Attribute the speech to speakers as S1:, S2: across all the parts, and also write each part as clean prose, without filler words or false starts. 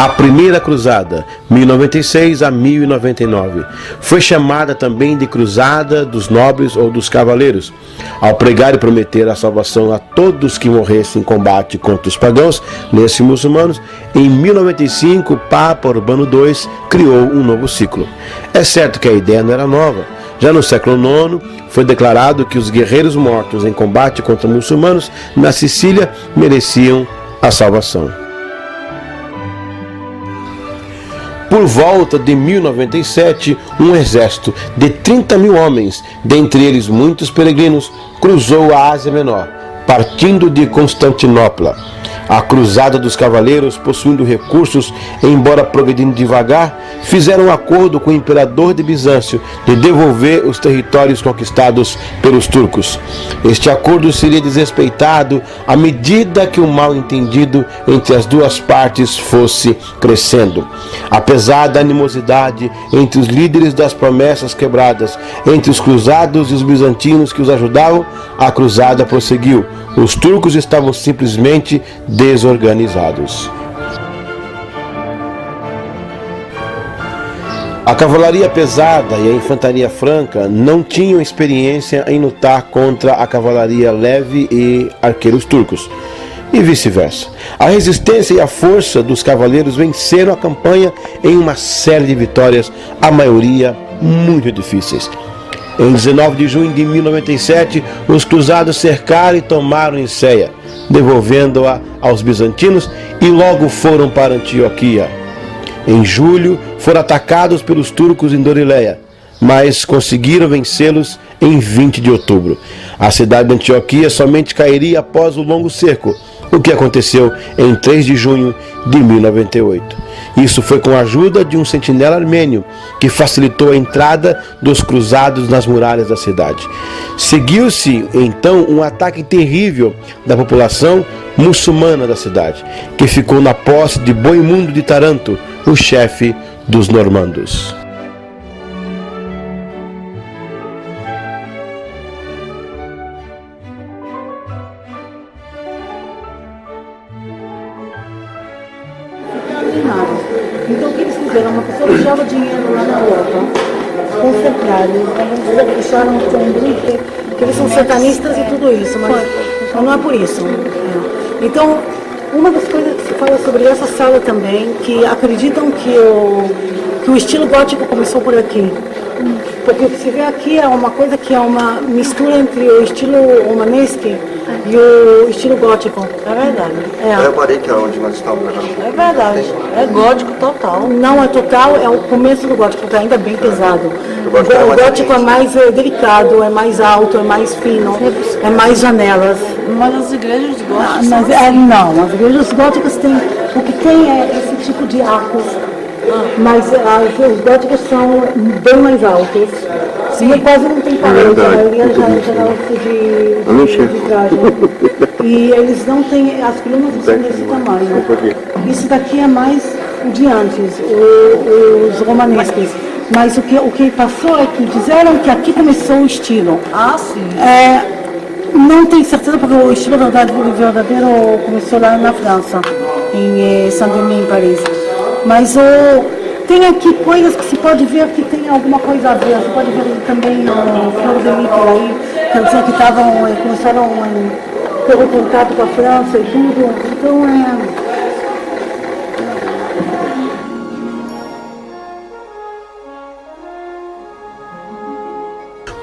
S1: A Primeira Cruzada, 1096 a 1099, foi chamada também de Cruzada dos Nobres ou dos Cavaleiros, ao pregar e prometer a salvação a todos que morressem em combate contra os pagãos, nesses muçulmanos. Em 1095, o Papa Urbano II criou um novo ciclo. É certo que a ideia não era nova. Já no século IX, foi declarado que os guerreiros mortos em combate contra muçulmanos na Sicília mereciam a salvação. Por volta de 1097, um exército de 30 mil homens, dentre eles muitos peregrinos, cruzou a Ásia Menor, partindo de Constantinopla. A Cruzada dos Cavaleiros, possuindo recursos, embora progredindo devagar, fizeram um acordo com o imperador de Bizâncio de devolver os territórios conquistados pelos turcos. Este acordo seria desrespeitado à medida que o mal-entendido entre as duas partes fosse crescendo. Apesar da animosidade entre os líderes das promessas quebradas, entre os cruzados e os bizantinos que os ajudavam, a cruzada prosseguiu. Os turcos estavam simplesmente desorganizados. A cavalaria pesada e a infantaria franca não tinham experiência em lutar contra a cavalaria leve e arqueiros turcos, e vice-versa. A resistência e a força dos cavaleiros venceram a campanha em uma série de vitórias, a maioria muito difíceis. Em 19 de junho de 1097, os cruzados cercaram e tomaram Niceia, devolvendo-a aos bizantinos, e logo foram para Antioquia. Em julho, foram atacados pelos turcos em Dorileia, mas conseguiram vencê-los em 20 de outubro. A cidade de Antioquia somente cairia após o longo cerco, o que aconteceu em 3 de junho de 1098. Isso foi com a ajuda de um sentinela armênio, que facilitou a entrada dos cruzados nas muralhas da cidade. Seguiu-se, então, um ataque terrível da população muçulmana da cidade, que ficou na posse de Boimundo de Taranto, o chefe dos normandos.
S2: Então o que eles fizeram? Uma pessoa deixava dinheiro lá na Europa, concentrado, deixaram que eles são satanistas e tudo isso, mas não é por isso. Então, uma das coisas que se fala sobre essa sala também, que acreditam que o estilo gótico começou por aqui. Porque o que se vê aqui é uma coisa que é uma mistura entre o estilo romanesque e o estilo gótico. É verdade.
S3: Eu reparei que é onde nós estamos agora.
S2: É verdade. É gótico total. Não é total, é o começo do gótico, que é ainda bem pesado. O gótico é mais delicado, é mais alto, é mais fino, é mais janelas.
S4: Mas as igrejas góticas
S2: não, as igrejas góticas têm, o que tem é esse tipo de arcos. Mas as góticas são bem mais altas. Sim, quase não tem parede, a maioria já é de traje. E eles não têm, as colunas são desse tamanho. Isso daqui é mais o de antes, os romanescos. Mas o que passou é que disseram que aqui começou o estilo.
S4: Ah, sim.
S2: Não tenho certeza porque o estilo verdadeiro começou lá na França, em Saint-Denis, em Paris. Mas tem aqui coisas que se pode ver que tem alguma coisa a ver. Você pode ver também no Flor de Lis por aí, quer dizer que começaram a ter o contato com a França e tudo. Então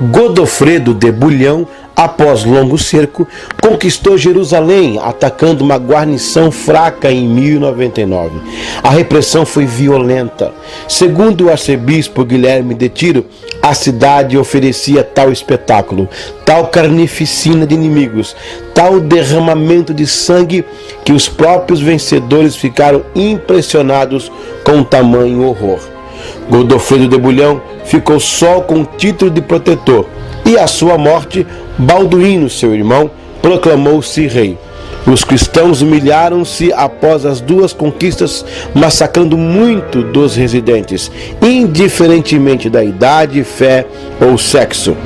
S1: Godofredo de Bulhão, após longo cerco, conquistou Jerusalém, atacando uma guarnição fraca em 1099. A repressão foi violenta. Segundo o arcebispo Guilherme de Tiro, a cidade oferecia tal espetáculo, tal carnificina de inimigos, tal derramamento de sangue, que os próprios vencedores ficaram impressionados com tamanho horror. Godofredo de Bulhão ficou só com o título de protetor, e à sua morte, Balduíno, seu irmão, proclamou-se rei. Os cristãos humilharam-se após as duas conquistas, massacrando muito dos residentes, indiferentemente da idade, fé ou sexo.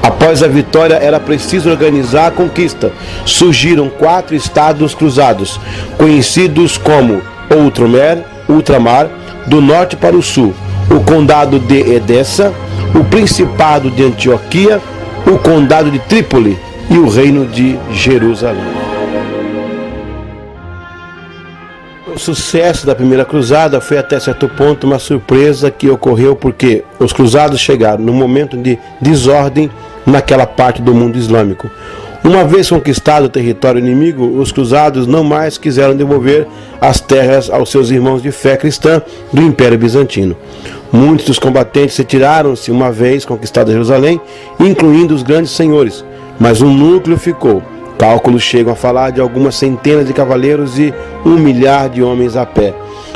S1: Após a vitória, era preciso organizar a conquista. Surgiram 4 estados cruzados, conhecidos como Outremer, ultramar, do norte para o sul, o condado de Edessa, o principado de Antioquia, o condado de Trípoli e o reino de Jerusalém. O sucesso da primeira cruzada foi até certo ponto uma surpresa que ocorreu porque os cruzados chegaram num momento de desordem naquela parte do mundo islâmico. Uma vez conquistado o território inimigo, os cruzados não mais quiseram devolver as terras aos seus irmãos de fé cristã do Império Bizantino. Muitos dos combatentes retiraram-se uma vez conquistada Jerusalém, incluindo os grandes senhores, mas um núcleo ficou. Cálculos chegam a falar de algumas centenas de cavaleiros e 1 milhar de homens a pé.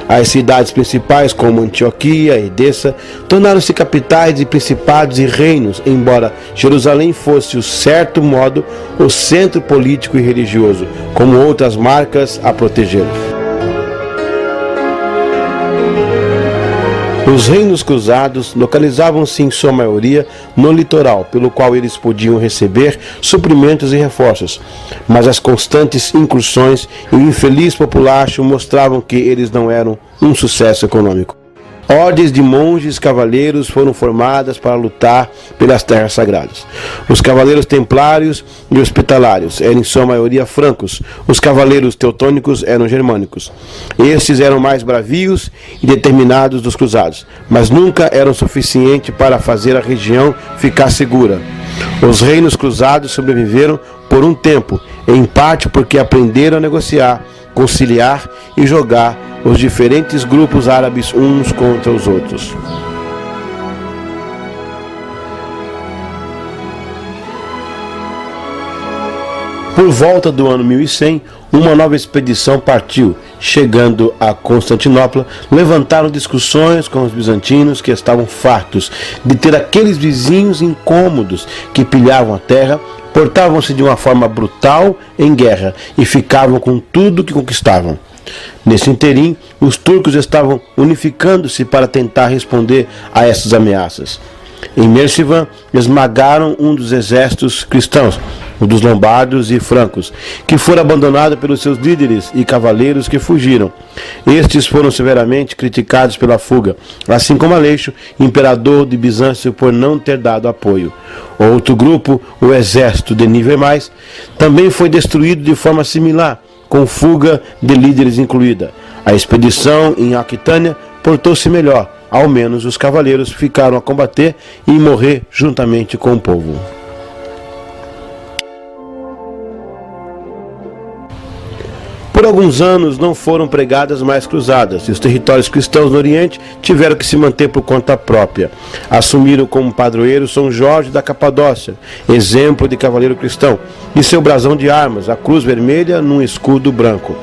S1: As cidades principais, como Antioquia e Edessa, tornaram-se capitais de principados e reinos, embora Jerusalém fosse, de certo modo, o centro político e religioso, como outras marcas a protegê-los. Os reinos cruzados localizavam-se em sua maioria no litoral, pelo qual eles podiam receber suprimentos e reforços, mas as constantes incursões e o infeliz populacho mostravam que eles não eram um sucesso econômico. Ordens de monges cavaleiros foram formadas para lutar pelas terras sagradas. Os cavaleiros templários e hospitalários eram em sua maioria francos. Os cavaleiros teutônicos eram germânicos. Estes eram mais bravios e determinados dos cruzados, mas nunca eram suficientes para fazer a região ficar segura. Os reinos cruzados sobreviveram por um tempo, em parte porque aprenderam a negociar, conciliar e jogar os diferentes grupos árabes uns contra os outros. Por volta do ano 1100, uma nova expedição partiu. Chegando a Constantinopla, levantaram discussões com os bizantinos que estavam fartos de ter aqueles vizinhos incômodos que pilhavam a terra, portavam-se de uma forma brutal em guerra e ficavam com tudo que conquistavam. Nesse interim, os turcos estavam unificando-se para tentar responder a essas ameaças. Em Mercivan, esmagaram um dos exércitos cristãos, o dos lombardos e francos, que foram abandonados pelos seus líderes e cavaleiros que fugiram. Estes foram severamente criticados pela fuga, assim como Aleixo, imperador de Bizâncio, por não ter dado apoio. Outro grupo, o exército de nível mais, também foi destruído de forma similar, com fuga de líderes incluída. A expedição em Aquitânia portou-se melhor, ao menos os cavaleiros ficaram a combater e morrer juntamente com o povo. Por alguns anos não foram pregadas mais cruzadas, e os territórios cristãos no Oriente tiveram que se manter por conta própria. Assumiram como padroeiro São Jorge da Capadócia, exemplo de cavaleiro cristão, e seu brasão de armas, a cruz vermelha num escudo branco.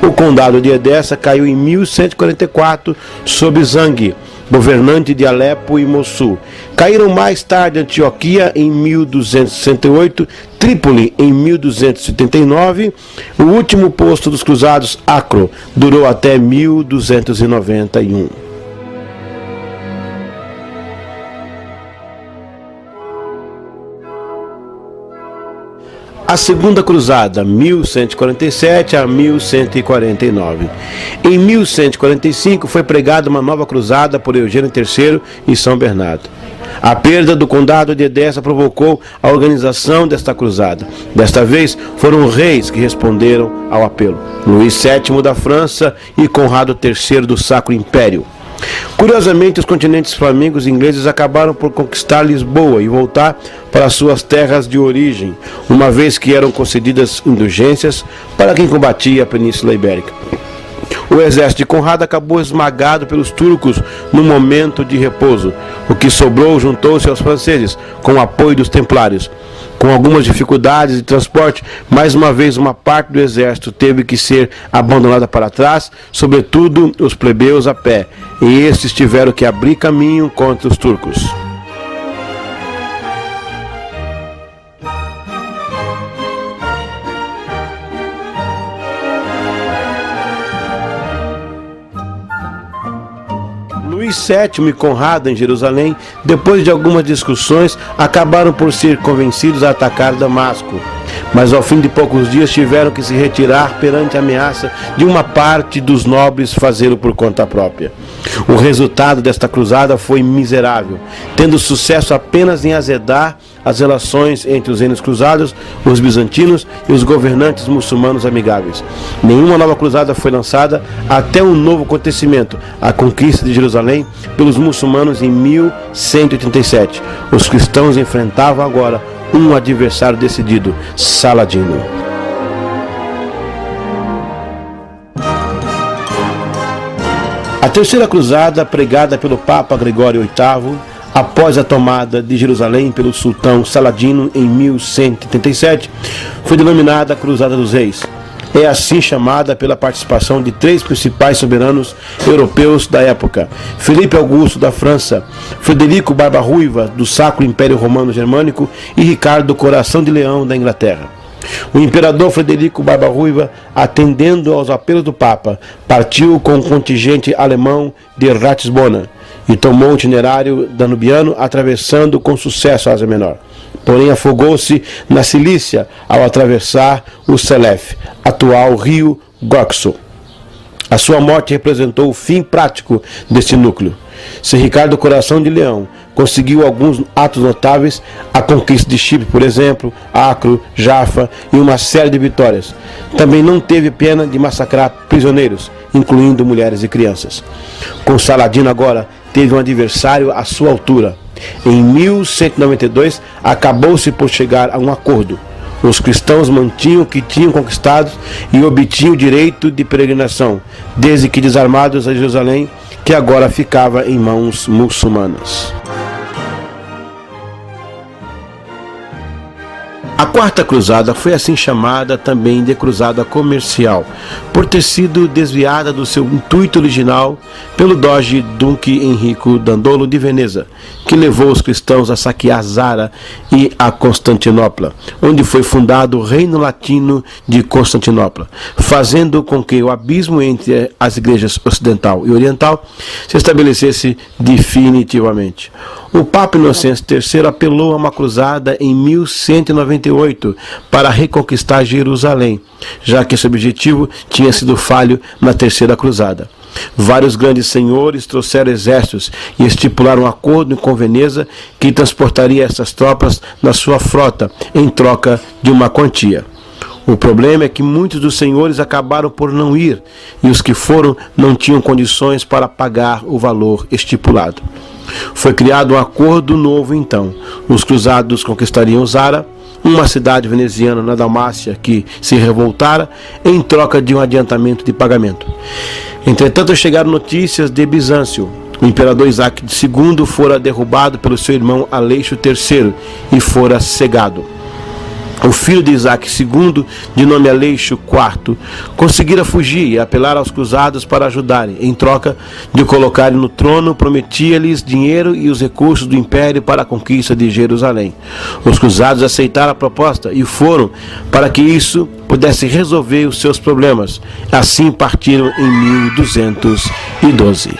S1: O condado de Edessa caiu em 1144 sob Zang, governante de Alepo e Mossul. Caíram mais tarde Antioquia em 1268, Trípoli em 1279, o último posto dos cruzados, Acro, durou até 1291. A Segunda Cruzada, 1147 a 1149. Em 1145 foi pregada uma nova cruzada por Eugênio III e São Bernardo. A perda do condado de Edessa provocou a organização desta cruzada. Desta vez foram reis que responderam ao apelo: Luís VII da França e Conrado III do Sacro Império. Curiosamente, os continentes flamengos ingleses acabaram por conquistar Lisboa e voltar para suas terras de origem, uma vez que eram concedidas indulgências para quem combatia a Península Ibérica. O exército de Conrado acabou esmagado pelos turcos no momento de repouso. O que sobrou juntou-se aos franceses, com o apoio dos templários. Com algumas dificuldades de transporte, mais uma vez uma parte do exército teve que ser abandonada para trás, sobretudo os plebeus a pé, e estes tiveram que abrir caminho contra os turcos. Luís VII e Conrado em Jerusalém, depois de algumas discussões, acabaram por ser convencidos a atacar Damasco. mas ao fim de poucos dias tiveram que se retirar perante a ameaça de uma parte dos nobres fazê-lo por conta própria. O resultado desta cruzada foi miserável, tendo sucesso apenas em azedar as relações entre os reinos cruzados, os bizantinos e os governantes muçulmanos amigáveis. Nenhuma nova cruzada foi lançada até um novo acontecimento, a conquista de Jerusalém pelos muçulmanos em 1187. Os cristãos enfrentavam agora um adversário decidido, Saladino. A terceira cruzada, pregada pelo Papa Gregório VIII, após a tomada de Jerusalém pelo sultão Saladino em 1187, foi denominada Cruzada dos Reis. É assim chamada pela participação de três principais soberanos europeus da época: Felipe Augusto da França, Frederico Barba-Ruiva do Sacro Império Romano Germânico e Ricardo Coração de Leão da Inglaterra. O imperador Frederico Barba-Ruiva, atendendo aos apelos do Papa, partiu com o contingente alemão de Ratisbona e tomou o itinerário danubiano, atravessando com sucesso a Ásia Menor. Porém, afogou-se na Cilícia ao atravessar o Selef, atual rio Goxo. A sua morte representou o fim prático desse núcleo. Se Ricardo Coração de Leão conseguiu alguns atos notáveis, a conquista de Chipre, por exemplo, Acre, Jaffa e uma série de vitórias, também não teve pena de massacrar prisioneiros, incluindo mulheres e crianças. Com Saladino agora teve um adversário à sua altura. Em 1192 acabou-se por chegar a um acordo. Os cristãos mantinham o que tinham conquistado e obtinham o direito de peregrinação, desde que desarmados a Jerusalém, que agora ficava em mãos muçulmanas. A quarta cruzada foi assim chamada também de cruzada comercial, por ter sido desviada do seu intuito original pelo doge Duque Henrico Dandolo de Veneza, que levou os cristãos a saquear Zara e a Constantinopla, onde foi fundado o Reino Latino de Constantinopla, fazendo com que o abismo entre as igrejas ocidental e oriental se estabelecesse definitivamente. O Papa Inocêncio III apelou a uma cruzada em 1198 para reconquistar Jerusalém, já que esse objetivo tinha sido falho na terceira cruzada. Vários grandes senhores trouxeram exércitos e estipularam um acordo com Veneza que transportaria essas tropas na sua frota em troca de uma quantia. O problema é que muitos dos senhores acabaram por não ir e os que foram não tinham condições para pagar o valor estipulado. Foi criado um acordo novo então. Os cruzados conquistariam Zara, uma cidade veneziana na Dalmácia que se revoltara, em troca de um adiantamento de pagamento. Entretanto, chegaram notícias de Bizâncio. O imperador Isaac II fora derrubado pelo seu irmão Aleixo III e fora cegado. O filho de Isaac II, de nome Aleixo IV, conseguira fugir e apelar aos cruzados para ajudarem. Em troca de o colocarem no trono, prometia-lhes dinheiro e os recursos do império para a conquista de Jerusalém. Os cruzados aceitaram a proposta e foram para que isso pudesse resolver os seus problemas. Assim partiram em 1212.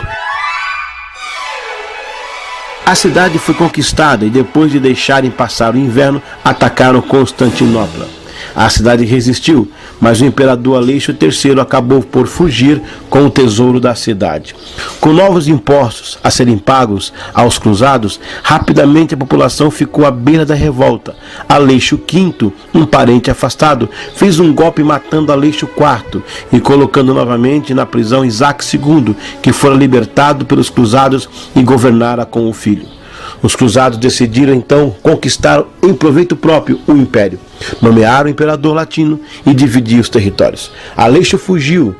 S1: A cidade foi conquistada e depois de deixarem passar o inverno, atacaram Constantinopla. A cidade resistiu, mas o imperador Aleixo III acabou por fugir com o tesouro da cidade. Com novos impostos a serem pagos aos cruzados, rapidamente a população ficou à beira da revolta. Aleixo V, um parente afastado, fez um golpe matando Aleixo IV e colocando novamente na prisão Isaac II, que fora libertado pelos cruzados e governara com o filho. Os cruzados decidiram então conquistar em proveito próprio o império. Nomearam o imperador latino e dividiram os territórios. Aleixo fugiu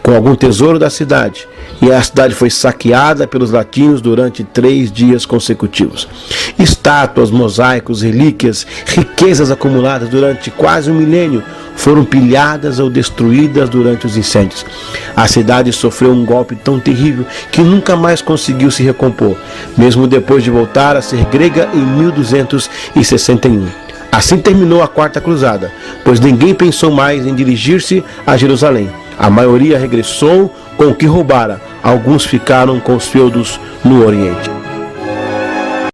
S1: com algum tesouro da cidade e a cidade foi saqueada pelos latinos durante 3 dias consecutivos. Estátuas, mosaicos, relíquias, riquezas acumuladas durante quase 1 milênio foram pilhadas ou destruídas durante os incêndios. A cidade sofreu um golpe tão terrível que nunca mais conseguiu se recompor, mesmo depois de voltar a ser grega em 1261. Assim terminou a Quarta Cruzada, pois ninguém pensou mais em dirigir-se a Jerusalém. A maioria regressou com o que roubara, alguns ficaram com os feudos no Oriente.